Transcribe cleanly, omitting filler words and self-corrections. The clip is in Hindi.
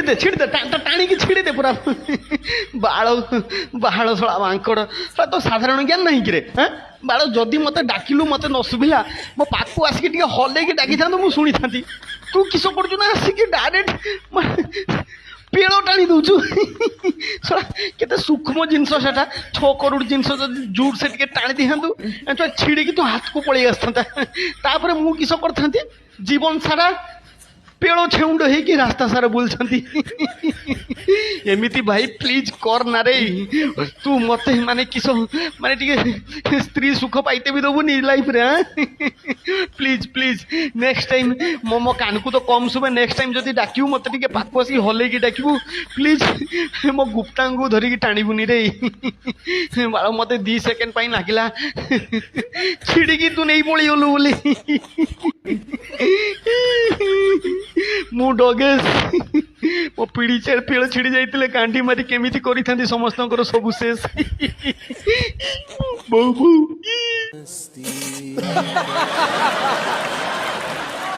दे टाणी की छिड़ी दे पूरा बाल बाल शला मांकड़ शला तो साधारण ज्ञान नहीं कि हाँ बाल जदि मत डाकिलु मत न शुभिला मो पाखु आसिक हल्ले डाकी था मुझे शुणी था तू किस करू ना आसिक डायरेक्ट पेड़ टाणी दौचु केते सूक्ष्म जिनस से 6 करोड़ जिनस जूट से टाणी दिखातु छिड़ी तू हाथ को पलि आसता मु किस कर जीवन सारा पेड़ छेउंड हो रास्ता सारा बुलछंती एमिति भाई प्लीज कर ना रे तू मत माने किस माने टिके स्त्री सुख पाइते भी दबुनी लाइफ रे प्लीज प्लीज नेक्स्ट टाइम मो कान को तो कम सुबह नेक्स्ट टाइम जदि डाकिबू मत टिके पाखु आसी हल्ले की डाकिबू प्लीज मो गुप्तांग को धरिकी टाणीबुनी रे बाल मत 2 सेकेंड पाई लागिला छिड़ी तू नहीं पड़ी गलु बोली मु डगेश मो पीढ़ी पेड़ छिड़ी जाइए कांडी मारी केमिति करी थांती समस्त सब शेष बहू